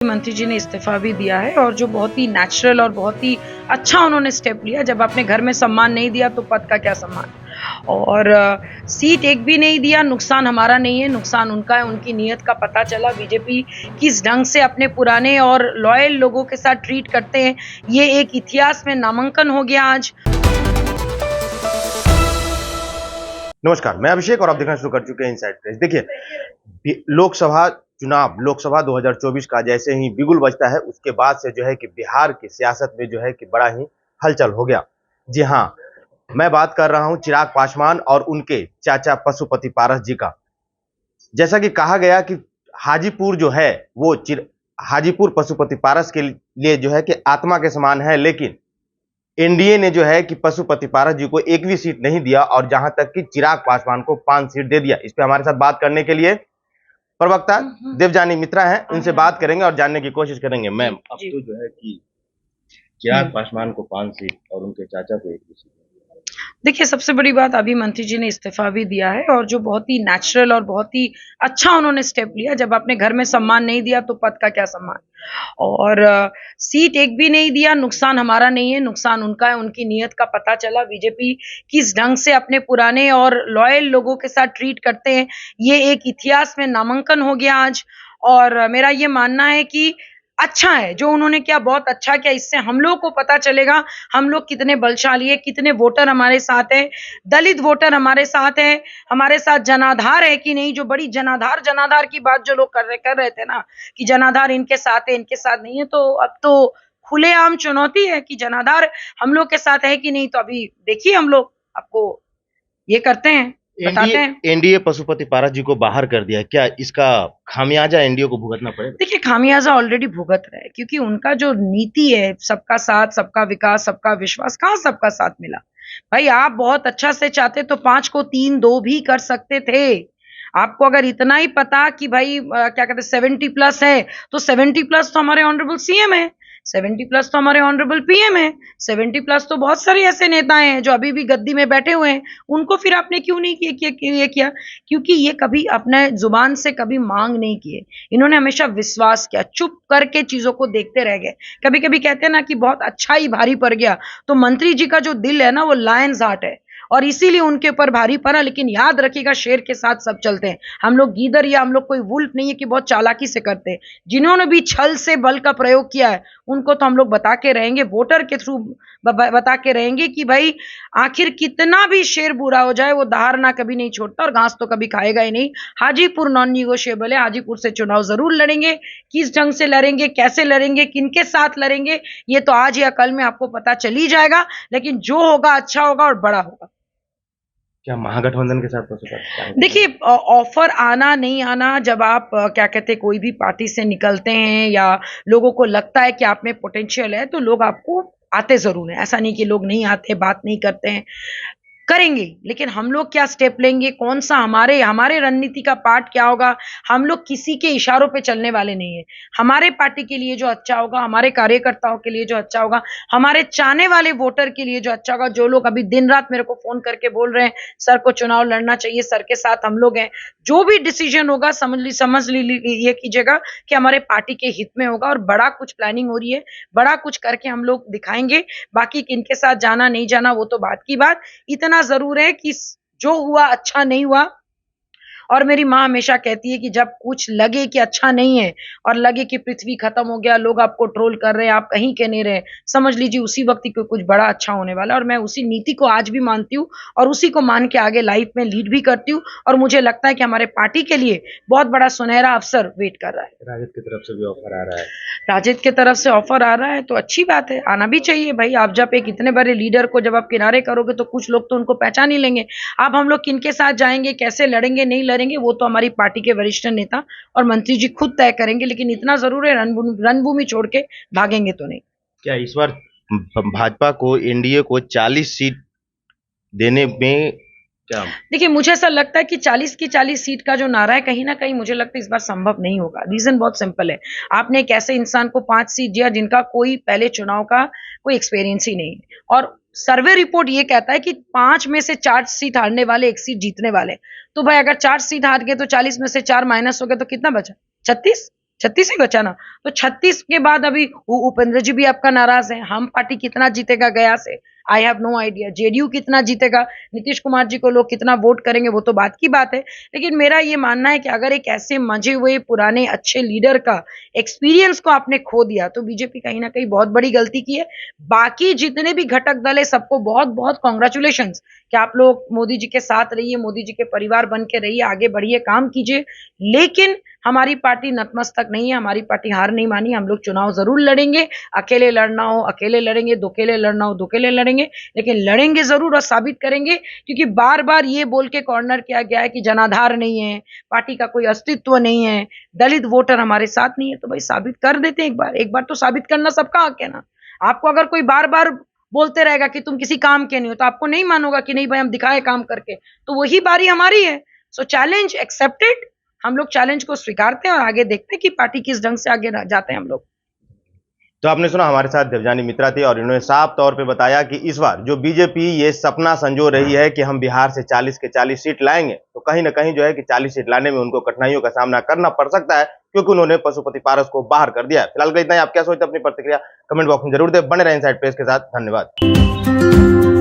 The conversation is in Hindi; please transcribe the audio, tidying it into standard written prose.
मंत्री जी ने इस्तीफा भी दिया है और जो बहुत ही नेचुरल और बहुत ही अच्छा उन्होंने स्टेप लिया। जब आपने घर में सम्मान नहीं दिया तो पद का क्या सम्मान। और सीट एक भी नहीं दिया, नुकसान हमारा नहीं है, नुकसान उनका है। उनकी नीयत का पता चला। बीजेपी किस ढंग से अपने पुराने और लॉयल लोगों के साथ ट्रीट करते हैं, ये एक इतिहास में नामांकन हो गया आज। नमस्कार, मैं अभिषेक और आप देखना शुरू कर चुके हैं इनसाइड प्रेस। देखिए, लोकसभा 2024 का जैसे ही बिगुल बजता है उसके बाद से जो है कि बिहार की सियासत में जो है कि बड़ा ही हलचल हो गया। जी हाँ, मैं बात कर रहा हूं चिराग पासवान और उनके चाचा पशुपति पारस जी का। जैसा कि कहा गया कि हाजीपुर जो है वो हाजीपुर पशुपति पारस के लिए जो है कि आत्मा के समान है, लेकिन एनडीए ने जो है कि पशुपति पारस जी को एक भी सीट नहीं दिया और जहां तक कि चिराग पासवान को 5 सीट दे दिया। इस पे हमारे साथ बात करने के लिए प्रवक्ता देवजानी मित्रा हैं, उनसे बात करेंगे और जानने की कोशिश करेंगे। मैम, अब तो जो है कि चिराग पासवान को 5 सीट और उनके चाचा को 1 सीट। देखिए, सबसे बड़ी बात, अभी मंत्री जी ने इस्तीफा भी दिया है और जो बहुत ही नेचुरल और बहुत ही अच्छा उन्होंने स्टेप लिया। जब आपने घर में सम्मान नहीं दिया तो पद का क्या सम्मान। और सीट एक भी नहीं दिया, नुकसान हमारा नहीं है, नुकसान उनका है। उनकी नीयत का पता चला। बीजेपी किस ढंग से अपने पुराने और लॉयल लोगों के साथ ट्रीट करते हैं, ये एक इतिहास में नामांकन हो गया आज। और मेरा ये मानना है कि अच्छा है जो उन्होंने किया, बहुत अच्छा किया। इससे हम लोग को पता चलेगा हम लोग कितने बलशाली है, कितने वोटर हमारे साथ है, दलित वोटर हमारे साथ है, हमारे साथ जनाधार है कि नहीं। जो बड़ी जनाधार की बात जो लोग कर रहे थे ना कि जनाधार इनके साथ है, इनके साथ नहीं है, तो अब तो खुलेआम चुनौती है कि जनाधार हम लोग के साथ है कि नहीं। तो अभी देखिए, हम लोग आपको ये करते हैं, बताते हैं। एनडीए पशुपति पारस जी को बाहर कर दिया, क्या इसका खामियाजा एनडीए को भुगतना पड़ेगा? देखिए, खामियाजा ऑलरेडी भुगत रहा है, क्योंकि उनका जो नीति है, सबका साथ, सबका विकास, सबका विश्वास, कहाँ सबका साथ मिला। भाई, आप बहुत अच्छा से चाहते तो 5 को 3 2 भी कर सकते थे। आपको अगर इतना ही पता कि भाई क्या कहते हैं 70 प्लस है, तो 70 प्लस तो हमारे ऑनरेबल सीएम है, 70 प्लस तो हमारे ऑनरेबल पीएम है, 70 प्लस तो बहुत सारे ऐसे नेता हैं जो अभी भी गद्दी में बैठे हुए हैं। उनको फिर आपने क्यों नहीं किया? क्योंकि ये कभी अपने जुबान से कभी मांग नहीं किए। इन्होंने हमेशा विश्वास किया, चुप करके चीजों को देखते रह गए। कभी कभी कहते हैं ना कि बहुत अच्छा ही भारी पड़ गया, तो मंत्री जी का जो दिल है ना वो लायंस हार्ट है और इसीलिए उनके ऊपर भारी पड़ा। लेकिन याद रखिएगा, शेर के साथ सब चलते हैं। हम लोग गीदड़ या हम लोग कोई वुल्फ नहीं है कि बहुत चालाकी से करते हैं। जिन्होंने भी छल से बल का प्रयोग किया है उनको तो हम लोग बता के रहेंगे, वोटर के थ्रू बता के रहेंगे कि भाई आखिर कितना भी शेर बुरा हो जाए वो धारना कभी नहीं छोड़ता और घास तो कभी खाएगा ही नहीं। हाजीपुर नॉन निगोशिएबल है, हाजीपुर से चुनाव जरूर लड़ेंगे। किस ढंग से लड़ेंगे, कैसे लड़ेंगे, किनके साथ लड़ेंगे, ये तो आज या कल में आपको पता चल ही जाएगा। लेकिन जो होगा अच्छा होगा और बड़ा होगा। क्या महागठबंधन के साथ देखिए, ऑफर आना नहीं आना, जब आप क्या कहते हैं कोई भी पार्टी से निकलते हैं या लोगों को लगता है कि आप में पोटेंशियल है, तो लोग आपको आते जरूर हैं। ऐसा नहीं कि लोग नहीं आते, बात नहीं करते हैं, करेंगे। लेकिन हम लोग क्या स्टेप लेंगे, कौन सा हमारे रणनीति का पार्ट क्या होगा, हम लोग किसी के इशारों पे चलने वाले नहीं है। हमारे पार्टी के लिए जो अच्छा होगा, हमारे कार्यकर्ताओं के लिए जो अच्छा होगा, हमारे चाहने वाले वोटर के लिए जो अच्छा होगा, जो लोग अभी दिन रात मेरे को फोन करके बोल रहे हैं सर को चुनाव लड़ना चाहिए, सर के साथ हम लोग हैं, जो भी डिसीजन होगा समझ ली ये कीजिएगा कि हमारे पार्टी के हित में होगा और बड़ा कुछ प्लानिंग हो रही है, बड़ा कुछ करके हम लोग दिखाएंगे। बाकी किनके साथ जाना नहीं जाना वो तो बात की बात। इतना जरूर है कि जो हुआ अच्छा नहीं हुआ। और मेरी माँ हमेशा कहती है कि जब कुछ लगे कि अच्छा नहीं है और लगे कि पृथ्वी खत्म हो गया, लोग आपको ट्रोल कर रहे हैं, आप कहीं के नहीं रहे, समझ लीजिए उसी वक्त ही कुछ बड़ा अच्छा होने वाला है। और मैं उसी नीति को आज भी मानती हूँ और उसी को मान के आगे लाइफ में लीड भी करती हूँ। और मुझे लगता है कि हमारे पार्टी के लिए बहुत बड़ा सुनहरा अवसर वेट कर रहा है। राजद की तरफ से भी ऑफर आ रहा है। राजद की तरफ से ऑफर आ रहा है तो अच्छी बात है, आना भी चाहिए भाई। आप जब एक इतने बड़े लीडर को जब आप किनारे करोगे तो कुछ लोग तो उनको पहचान ही लेंगे। अब हम लोग किनके साथ जाएंगे, कैसे लड़ेंगे नहीं लड़ेंगे, वो तो हमारी पार्टी के वरिष्ठ नेता और मंत्री जी खुद तय करेंगे। लेकिन इतना जरूर है, रणभूमि छोड़ के भागेंगे तो नहीं। क्या इस बार भाजपा को एनडीए को 40 सीट देने में क्या? देखिए, मुझे ऐसा लगता है कि 40 की 40 सीट का जो नारा है, कहीं ना कहीं मुझे लगता है इस बार संभव नहीं होगा। रीजन बहुत सिंपल है, आपने एक ऐसे इंसान को 5 सीट दिया जिनका कोई पहले चुनाव का कोई एक्सपीरियंस ही नहीं है और सर्वे रिपोर्ट ये कहता है कि 5 में से 4 सीट हारने वाले, 1 सीट जीतने वाले। तो भाई अगर 4 सीट हार गए तो 40 में से 4 माइनस हो गए तो कितना बचा? 36। 36 ही बचा ना, तो 36 के बाद अभी उपेंद्र जी भी आपका नाराज है। हम पार्टी कितना जीतेगा गया से, I have no idea. JDU कितना जीतेगा, नीतीश कुमार जी को लोग कितना वोट करेंगे, वो तो बात की बात है। लेकिन मेरा ये मानना है कि अगर एक ऐसे मंजे हुए पुराने अच्छे लीडर का एक्सपीरियंस को आपने खो दिया, तो बीजेपी कहीं ना कहीं बहुत बड़ी गलती की है। बाकी जितने भी घटक दल है, सबको बहुत बहुत कॉन्ग्रेचुलेशन कि आप लोग मोदी जी के साथ रहिए, मोदी जी के परिवार बन के रहिए, आगे बढ़िए, काम कीजिए। लेकिन हमारी पार्टी नतमस्तक नहीं है, हमारी पार्टी हार नहीं मानी। हम लोग चुनाव जरूर लड़ेंगे, अकेले लड़ना हो अकेले लड़ेंगे, दोकेले लड़ना हो दोकेले लड़ेंगे, लेकिन लड़ेंगे जरूर और साबित करेंगे। क्योंकि बार बार ये बोल के कॉर्नर किया गया है कि जनाधार नहीं है, पार्टी का कोई अस्तित्व नहीं है, दलित वोटर हमारे साथ नहीं है। तो भाई साबित कर देते हैं, एक बार तो साबित करना सबका हक है ना। आपको अगर कोई बार बार बोलते रहेगा कि तुम किसी काम के नहीं हो, तो आपको नहीं मानोगा कि नहीं भाई हम दिखाए काम करके, तो वही बारी हमारी है। सो चैलेंज एक्सेप्टेड, हम लोग चैलेंज को स्वीकारते हैं और आगे देखते हैं कि पार्टी किस ढंग से आगे जाते हैं हम लोग। तो आपने सुना, हमारे साथ देवजानी मित्रा थी और इन्होंने साफ तौर पे बताया कि इस बार जो बीजेपी ये सपना संजो रही है कि हम बिहार से 40 के 40 सीट लाएंगे, तो कहीं ना कहीं जो है कि 40 सीट लाने में उनको कठिनाइयों का सामना करना पड़ सकता है, क्योंकि उन्होंने पशुपति पारस को बाहर कर दिया है। फिलहाल इतना ही। आप क्या सोचते हैं, अपनी प्रतिक्रिया कमेंट बॉक्स में जरूर दें। बने रहें इनसाइड प्रेस के साथ। धन्यवाद।